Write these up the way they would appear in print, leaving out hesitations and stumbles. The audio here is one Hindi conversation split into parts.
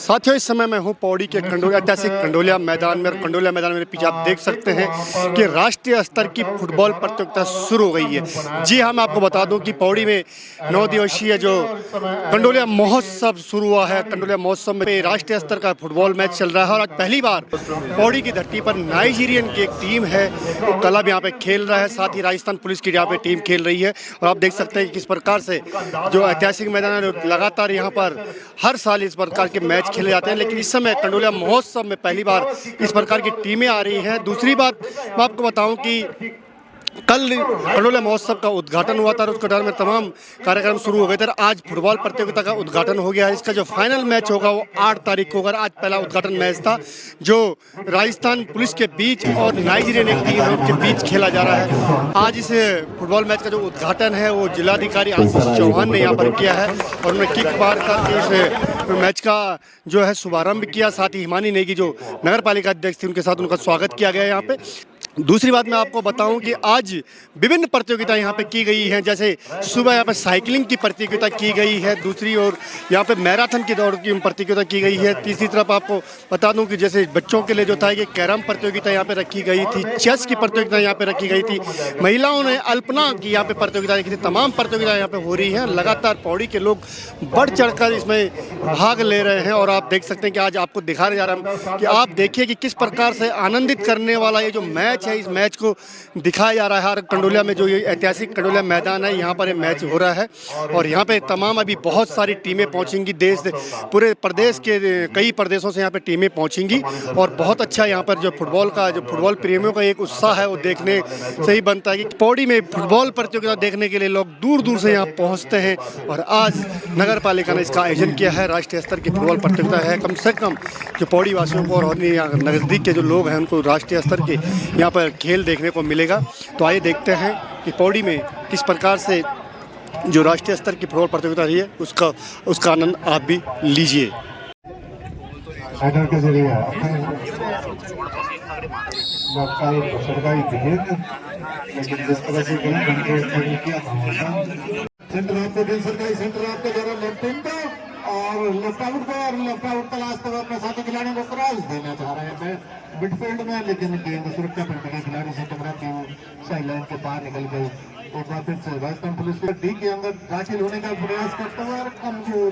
साथियों, इस समय मैं हूं पौड़ी के ऐतिहासिक कंडोलिया मैदान में। और कंडोलिया मैदान में पीछे आप देख सकते हैं कि राष्ट्रीय स्तर की फुटबॉल प्रतियोगिता शुरू हो गई है। जी हाँ, मैं आपको बता दूं कि पौड़ी में 9 दिवसीय जो कंडोलिया महोत्सव शुरू हुआ है। कंडोलिया महोत्सव में राष्ट्रीय स्तर का फुटबॉल मैच चल रहा है और आज पहली बार पौड़ी की धरती पर नाइजीरियन की एक टीम है वो क्लब यहाँ पे खेल रहा है। साथ ही राजस्थान पुलिस की यहाँ पे टीम खेल रही है। और आप देख सकते हैं कि किस प्रकार से जो ऐतिहासिक मैदान है लगातार यहाँ पर हर साल इस प्रकार के मैच खेले जाते हैं, लेकिन इस समय कंडोलिया महोत्सव में पहली बार इस प्रकार की टीमें आ रही हैं। दूसरी बात मैं आपको बताऊं कि कल कंडोलिया महोत्सव का उद्घाटन हुआ था और उसके दौरान में तमाम कार्यक्रम शुरू हो गए थे। आज फुटबॉल प्रतियोगिता का उद्घाटन हो गया है। इसका जो फाइनल मैच होगा वो 8 तारीख को होगा। आज पहला उद्घाटन मैच था जो राजस्थान पुलिस के बीच और नाइजीरियन एक टीम है उनके बीच खेला जा रहा है। आज इस फुटबॉल मैच का जो उद्घाटन है वो जिलाधिकारी आशीष चौहान ने यहाँ पर किया है और उन्होंने किक बार करके इस मैच का जो है शुभारंभ किया। साथ ही हिमानी नेगी जो नगर पालिका अध्यक्ष थी उनके साथ उनका स्वागत किया गया यहाँ पे। दूसरी बात मैं आपको बताऊं कि आज विभिन्न प्रतियोगिताएं यहाँ पे की गई हैं। जैसे सुबह यहाँ पे साइकिलिंग की प्रतियोगिता की गई है, दूसरी ओर यहाँ पे मैराथन की दौड़ की प्रतियोगिता की गई है। तीसरी तरफ आपको बता दूं कि जैसे बच्चों के लिए जो था कि कैरम प्रतियोगिता यहाँ पे रखी गई थी, चेस की प्रतियोगिता यहाँ पे रखी गई थी, महिलाओं ने अल्पना की यहाँ पे प्रतियोगिता रखी थी। तमाम प्रतियोगिताएं यहाँ पे हो रही हैं। लगातार पौड़ी के लोग बढ़ चढ़ कर इसमें भाग ले रहे हैं और आप देख सकते हैं कि आज आपको दिखा जा रहा है कि आप देखिए कि किस प्रकार से आनंदित करने वाला ये जो मैच है, इस मैच को दिखाया जा रहा है। और कंडोलिया में जो ये ऐतिहासिक कंडोलिया मैदान है यहाँ पर ये मैच हो रहा है और यहाँ पे तमाम अभी बहुत सारी टीमें पहुँचेंगी। पूरे प्रदेश के कई प्रदेशों से यहाँ पे टीमें पहुँचेंगी और बहुत अच्छा यहाँ पर जो फुटबॉल प्रेमियों का एक उत्साह है वो देखने से ही बनता है कि पौड़ी में फुटबॉल प्रतियोगिता देखने के लिए लोग दूर दूर से यहाँ पहुँचते हैं। और आज नगर पालिका ने इसका आयोजन किया है। राष्ट्रीय स्तर की फुटबॉल प्रतियोगिता है। कम से कम जो पौड़ी वासियों को और नज़दीक के जो लोग हैं उनको राष्ट्रीय स्तर के यहाँ पर खेल देखने को मिलेगा। तो आइए देखते हैं कि पौड़ी में किस प्रकार से जो राष्ट्रीय स्तर की फुटबॉल प्रतियोगिता रही है उसका आनंद आप भी लीजिए। और लेफ्ट आउट तलाश कर अपने साथी खिलाड़ियों को क्रॉस देना चाह रहे हैं मिडफील्ड में, लेकिन गेंद सुरक्षा पर खड़े खिलाड़ी से टकराती हुई साइड लाइन के बाहर निकल गई। एक बार फिर से राजस्थान पुलिस के डी के अंदर दाखिल होने का प्रयास करते हुए और कमजोर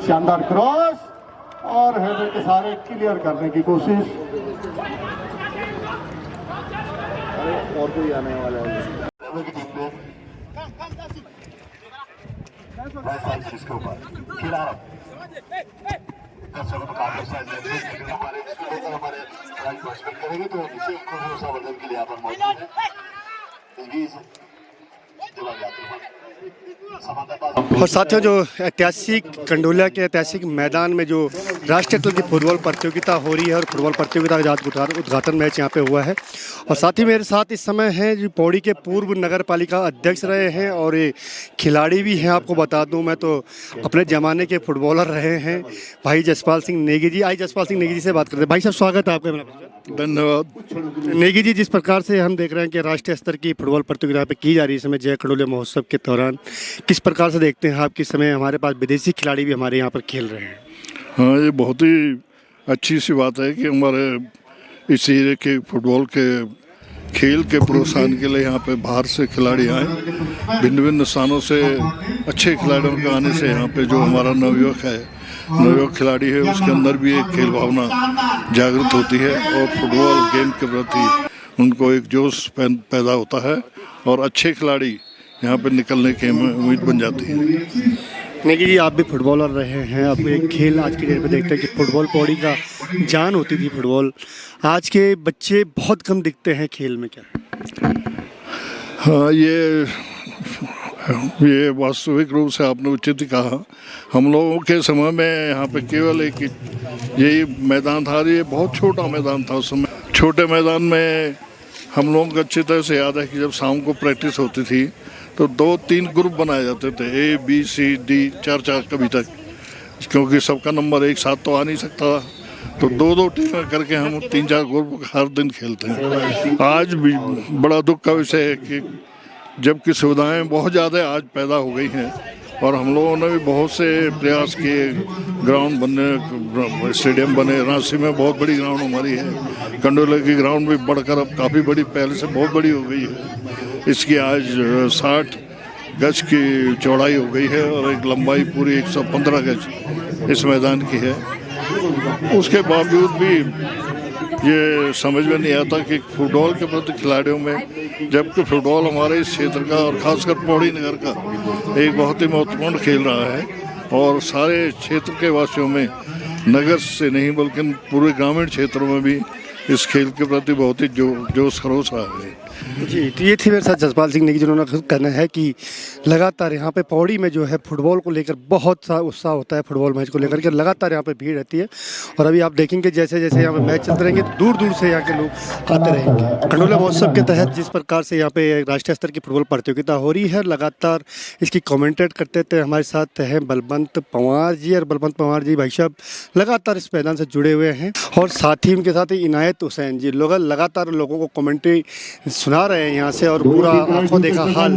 शानदार क्रॉस और हेडर के सारे क्लियर करने की कोशिश। और कोई आने वाला है इसके ऊपर खिला करेंगे तो के लिए यहाँ पर मौजूद है। और साथियों, जो ऐतिहासिक कंडोलिया के ऐतिहासिक मैदान में जो राष्ट्रीय स्तर की फुटबॉल प्रतियोगिता हो रही है और फुटबॉल प्रतियोगिता का उद्घाटन मैच यहाँ पे हुआ है। और साथ ही मेरे साथ इस समय हैं जो पौड़ी के पूर्व नगर पालिका अध्यक्ष रहे हैं और ये खिलाड़ी भी हैं। आपको बता दूं, मैं तो अपने ज़माने के फुटबॉलर रहे हैं, भाई जसपाल सिंह नेगी जी। आई जसपाल सिंह नेगी जी से बात करते हैं। भाई साहब, स्वागत है आपका। धन्यवाद। नेगी जी, जिस प्रकार से हम देख रहे हैं कि राष्ट्रीय स्तर की फुटबॉल प्रतियोगिता पे की जा रही है इस समय जय कंडोलिया महोत्सव के दौरान, किस प्रकार से देखते हैं आप कि समय हमारे पास विदेशी खिलाड़ी भी हमारे यहाँ पर खेल रहे हैं? हाँ, ये बहुत ही अच्छी सी बात है कि हमारे इस एरिया के फुटबॉल के खेल के प्रोत्साहन के लिए यहाँ पे बाहर से खिलाड़ी आए। भिन्न भिन्न स्थानों से अच्छे खिलाड़ियों के आने से यहाँ पे जो हमारा नवयुवक खिलाड़ी है उसके अंदर भी एक खेल भावना जागृत होती है और फुटबॉल गेम के प्रति उनको एक जोश पैदा होता है और अच्छे खिलाड़ी यहाँ पे निकलने की उम्मीद बन जाती है। नेगी जी, आप भी फुटबॉलर रहे हैं। अब एक खेल आज की डेट में देखते हैं कि फुटबॉल पौड़ी का जान होती थी फुटबॉल। आज के बच्चे बहुत कम दिखते हैं खेल में, क्या? हाँ, ये वास्तविक रूप से आपने उचित ही कहा। हम लोगों के समय में यहाँ पे केवल एक यही मैदान था। ये बहुत छोटा मैदान था उस समय। छोटे मैदान में हम लोगों को अच्छी तरह से याद है कि जब शाम को प्रैक्टिस होती थी तो 2-3 ग्रुप बनाए जाते थे, A, B, C, D, 4 कभी तक, क्योंकि सबका नंबर एक साथ तो आ नहीं सकता था। तो 2-2 टीमें करके हम 3-4 ग्रुप हर दिन खेलते हैं। आज भी बड़ा दुख का विषय है कि जबकि सुविधाएं बहुत ज़्यादा आज पैदा हो गई हैं और हम लोगों ने भी बहुत से प्रयास किए, ग्राउंड बनने, स्टेडियम बने। रांची में बहुत बड़ी ग्राउंड हमारी है, कंडोले की ग्राउंड भी बढ़कर अब काफ़ी बड़ी, पहले से बहुत बड़ी हो गई है। इसकी आज 60 गज की चौड़ाई हो गई है और एक लंबाई पूरी 115 गज इस मैदान की है। उसके बावजूद भी ये समझ में नहीं आता कि फुटबॉल के प्रति खिलाड़ियों में, जबकि फुटबॉल हमारे इस क्षेत्र का और ख़ासकर पौड़ी नगर का एक बहुत ही महत्वपूर्ण खेल रहा है और सारे क्षेत्र के वासियों में, नगर से नहीं बल्कि पूरे ग्रामीण क्षेत्रों में भी इस खेल के प्रति बहुत ही जोश खरोश रहा है। जी, तो ये थी मेरे साथ जसपाल सिंह नेगी, जिन्होंने कहना है कि लगातार यहाँ पे पौड़ी में जो है फुटबॉल को लेकर बहुत सा उत्साह होता है, फुटबॉल मैच को लेकर के लगातार यहाँ पे भीड़ रहती है। और अभी आप देखेंगे जैसे जैसे यहाँ पे मैच चलते रहेंगे तो दूर दूर से यहाँ के लोग आते रहेंगे। कंडोला महोत्सव के तहत जिस प्रकार से यहाँ पे राष्ट्रीय स्तर की फुटबॉल प्रतियोगिता हो रही है, लगातार इसकी कमेंटेट करते थे हमारे साथ हैं बलवंत पंवार जी। और बलवंत पंवार जी भाई साहब लगातार इस मैदान से जुड़े हुए हैं और साथ ही उनके साथ ही इनायत हुसैन जी लोग लगातार लोगों को कमेंट्री सुना रहे हैं यहाँ से और पूरा आंखों देखा हाल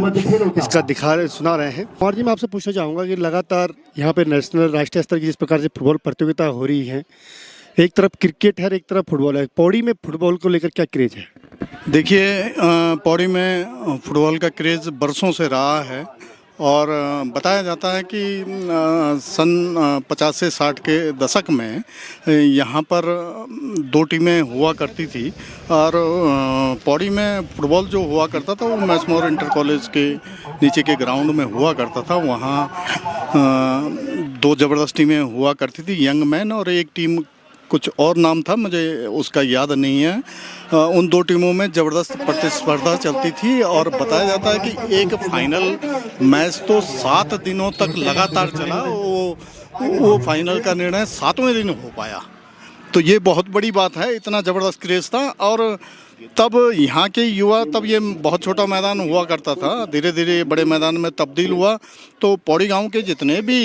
इसका सुना रहे हैं। और जी मैं आपसे पूछना चाहूँगा कि लगातार यहाँ पे नेशनल राष्ट्रीय स्तर की जिस प्रकार से फुटबॉल प्रतियोगिता हो रही है, एक तरफ क्रिकेट है एक तरफ फुटबॉल है, पौड़ी में फुटबॉल को लेकर क्या क्रेज है? देखिए, पौड़ी में फुटबॉल का क्रेज़ बरसों से रहा है और बताया जाता है कि सन 50 से 60 के दशक में यहाँ पर 2 टीमें हुआ करती थी और पौड़ी में फुटबॉल जो हुआ करता था वो मैसमोर इंटर कॉलेज के नीचे के ग्राउंड में हुआ करता था। वहाँ 2 ज़बरदस्त टीमें हुआ करती थी, यंग मैन और एक टीम कुछ और नाम था, मुझे उसका याद नहीं है। उन 2 टीमों में ज़बरदस्त प्रतिस्पर्धा चलती थी और बताया जाता है कि एक फाइनल मैच तो 7 दिनों तक लगातार चला। वो फाइनल का निर्णय 7वें दिन हो पाया, तो ये बहुत बड़ी बात है। इतना ज़बरदस्त क्रेज़ था और तब यहाँ के युवा, तब ये बहुत छोटा मैदान हुआ करता था, धीरे धीरे बड़े मैदान में तब्दील हुआ। तो पौड़ी गांव के जितने भी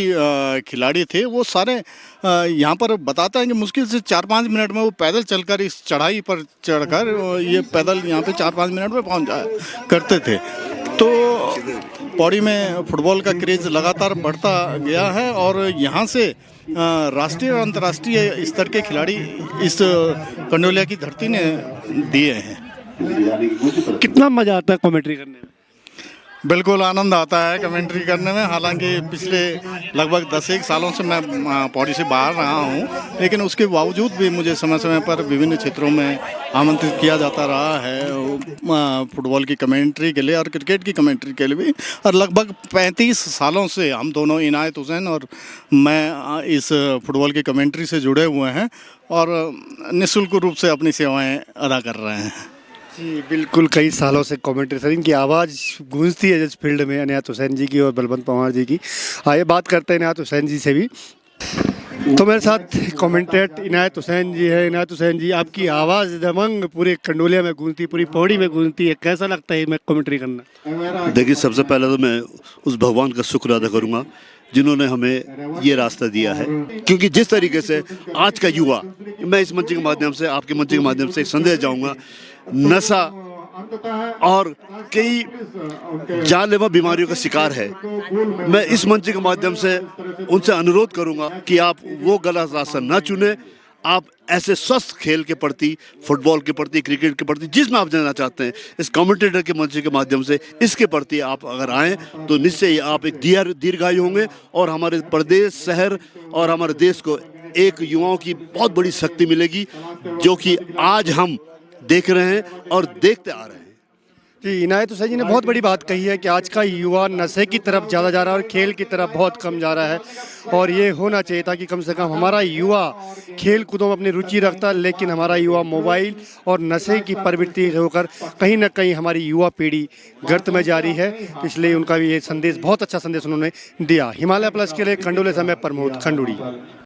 खिलाड़ी थे वो सारे यहाँ पर बताते हैं कि मुश्किल से 4-5 मिनट में वो पैदल चलकर इस चढ़ाई पर चढ़कर ये पैदल यहाँ पे 4-5 मिनट में पहुँच जाया करते थे। तो पौड़ी में फुटबॉल का क्रेज़ लगातार बढ़ता गया है और यहाँ से राष्ट्रीय और अंतर्राष्ट्रीय स्तर के खिलाड़ी इस कंडोलिया की धरती ने दिए हैं। कितना मज़ा आता है कमेंट्री करने में? बिल्कुल आनंद आता है कमेंट्री करने में। हालांकि पिछले लगभग 10 सालों से मैं पौड़ी से बाहर रहा हूं, लेकिन उसके बावजूद भी मुझे समय समय पर विभिन्न क्षेत्रों में आमंत्रित किया जाता रहा है फुटबॉल की कमेंट्री के लिए और क्रिकेट की कमेंट्री के लिए भी। और लगभग 35 सालों से हम दोनों, इनायत हुसैन और मैं, इस फुटबॉल की कमेंट्री से जुड़े हुए हैं और निःशुल्क रूप से अपनी सेवाएँ अदा कर रहे हैं। जी बिल्कुल, कई सालों से कमेंट्री सर, इनकी आवाज़ गूंजती है जिस फील्ड में, इनायत हुसैन जी की और बलवंत पंवार जी की। आइए बात करते हैं इनायत हुसैन जी से भी। तो मेरे साथ कमेंटेट इनायत हुसैन जी है। इनायत हुसैन जी, आपकी आवाज़ दमंग पूरे कंडोलिया में गूंजती, पूरी पौड़ी में गूंजती है, कैसा लगता है मैं कमेंट्री करना? देखिए, सबसे पहले तो मैं उस भगवान का शुक्र अदा करूँगा जिन्होंने हमें ये रास्ता दिया है, क्योंकि जिस तरीके से आज का युवा, मैं इस मंच के माध्यम से, आपके मंच के माध्यम से एक संदेश जाऊँगा, नशा और कई जानलेवा बीमारियों का शिकार है। मैं इस मंच के माध्यम से उनसे अनुरोध करूंगा कि आप वो गलत रास्ता न चुने। आप ऐसे स्वस्थ खेल के प्रति, फुटबॉल के प्रति, क्रिकेट के प्रति, जिसमें आप जाना चाहते हैं, इस कमेंटेटर के मंच के माध्यम से इसके प्रति आप अगर आएँ तो निश्चय ही आप एक दीर्घायु होंगे और हमारे प्रदेश, शहर और हमारे देश को एक युवाओं की बहुत बड़ी शक्ति मिलेगी, जो कि आज हम देख रहे हैं और देखते आ रहे हैं। जी, इनायत हुसैन जी ने बहुत बड़ी बात कही है कि आज का युवा नशे की तरफ ज़्यादा जा रहा है और खेल की तरफ बहुत कम जा रहा है। और ये होना चाहिए था कि कम से कम हमारा युवा खेल कूदों में अपनी रुचि रखता, लेकिन हमारा युवा मोबाइल और नशे की प्रवृत्ति होकर कहीं ना कहीं हमारी युवा पीढ़ी गर्त में जा रही है। इसलिए उनका भी ये संदेश, बहुत अच्छा संदेश उन्होंने दिया। हिमालय प्लस के लिए कंडोले से मैं प्रमोद खंडूड़ी।